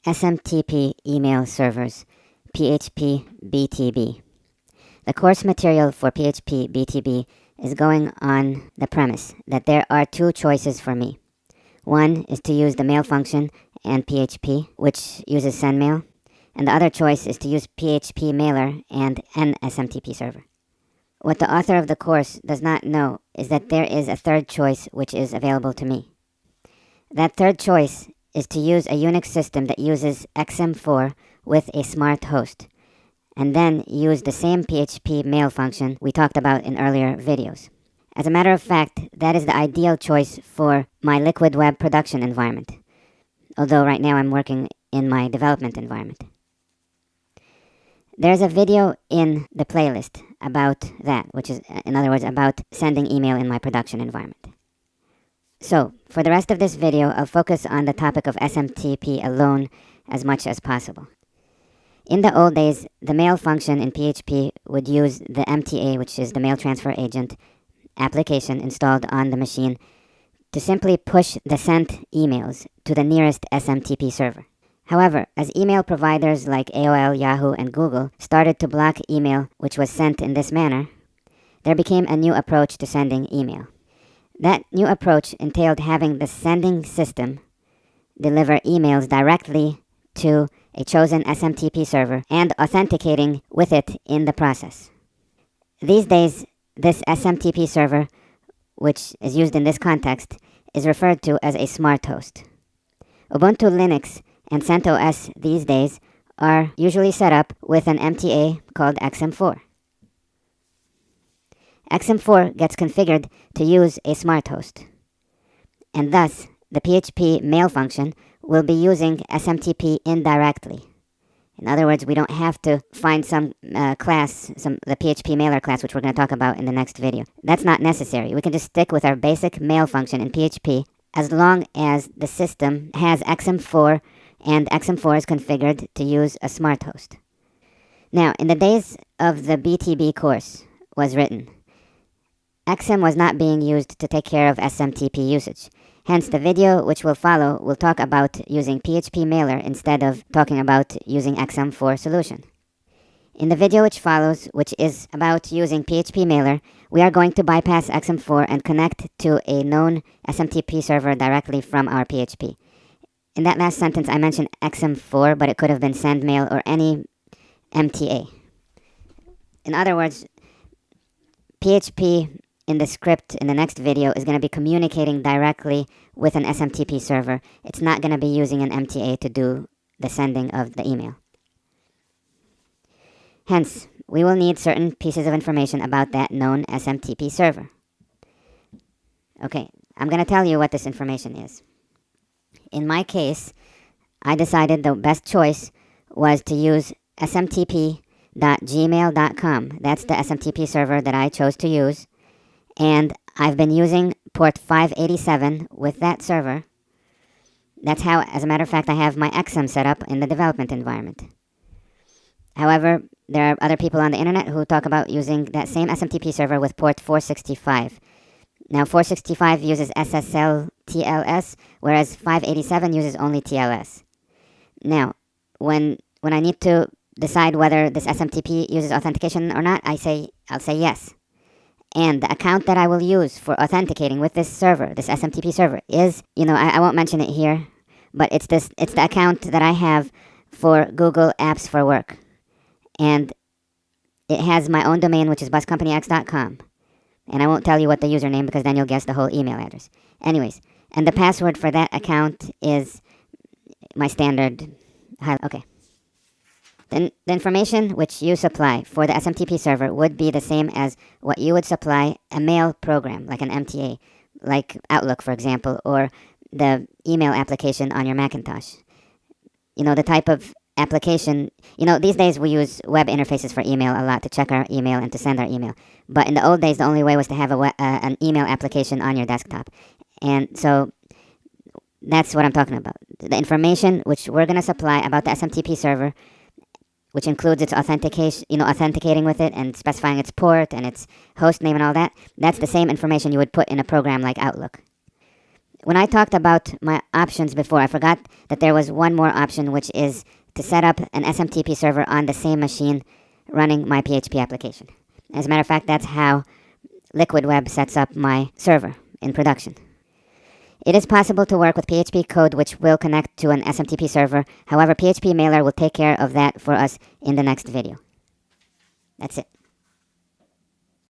SMTP email servers, PHP BTB. The course material for PHP BTB is going on the premise that there are two choices for me. One is to use the mail function and PHP, which uses sendmail, and the other choice is to use PHP mailer and an SMTP server. What the author of the course does not know is that there is a third choice which is available to me. That third choice is to use a Unix system that uses XM4 with a smart host, and then use the same PHP mail function we talked about in earlier videos. As a matter of fact, that is the ideal choice for my Liquid Web production environment, although right now I'm working in my development environment. There's a video in the playlist about that, which is, in other words, about sending email in my production environment. So, for the rest of this video, I'll focus on the topic of SMTP alone as much as possible. In the old days, the mail function in PHP would use the MTA, which is the mail transfer agent application installed on the machine, to simply push the sent emails to the nearest SMTP server. However, as email providers like AOL, Yahoo, and Google started to block email which was sent in this manner, there became a new approach to sending email. That new approach entailed having the sending system deliver emails directly to a chosen SMTP server and authenticating with it in the process. These days, this SMTP server, which is used in this context, is referred to as a smart host. Ubuntu Linux and CentOS these days are usually set up with an MTA called XM4. XM4 gets configured to use a smart host, and thus the PHP mail function will be using SMTP indirectly. In other words, we don't have to find some class, the PHP mailer class, which we're going to talk about in the next video. That's not necessary. We can just stick with our basic mail function in PHP as long as the system has XM4 and XM4 is configured to use a smart host. Now, in the days of the BTB course was written, XM was not being used to take care of SMTP usage. Hence, the video which will follow will talk about using PHP mailer instead of talking about using XM4 solution. In the video which follows, which is about using PHP mailer, we are going to bypass XM4 and connect to a known SMTP server directly from our PHP. In that last sentence, I mentioned XM4, but it could have been sendmail or any MTA. In other words, PHP in the script in the next video is going to be communicating directly with an SMTP server. It's not going to be using an MTA to do the sending of the email. Hence, we will need certain pieces of information about that known SMTP server. Okay, I'm going to tell you what this information is. In my case, I decided the best choice was to use smtp.gmail.com. That's the SMTP server that I chose to use. And I've been using port 587 with that server. That's how, as a matter of fact, I have my XM set up in the development environment. However, there are other people on the internet who talk about using that same SMTP server with port 465. Now, 465 uses SSL TLS, whereas 587 uses only TLS. Now, when I need to decide whether this SMTP uses authentication or not, I'll say yes. And the account that I will use for authenticating with this server, this SMTP server, is, I won't mention it here, but it's the account that I have for Google Apps for Work. And it has my own domain, which is buscompanyx.com. And I won't tell you what the username because then you'll guess the whole email address. Anyways, and the password for that account is my standard. Okay. The information which you supply for the SMTP server would be the same as what you would supply a mail program, like an MTA, like Outlook, for example, or the email application on your Macintosh. The type of application, these days we use web interfaces for email a lot to check our email and to send our email. But in the old days, the only way was to have an email application on your desktop. And so that's what I'm talking about. The information which we're going to supply about the SMTP server, which includes its authentication, authenticating with it and specifying its port and its host name and all that, that's the same information you would put in a program like Outlook. When I talked about my options before, I forgot that there was one more option, which is to set up an SMTP server on the same machine running my PHP application. As a matter of fact, that's how Liquid Web sets up my server in production. It is possible to work with PHP code which will connect to an SMTP server. However, PHP Mailer will take care of that for us in the next video. That's it.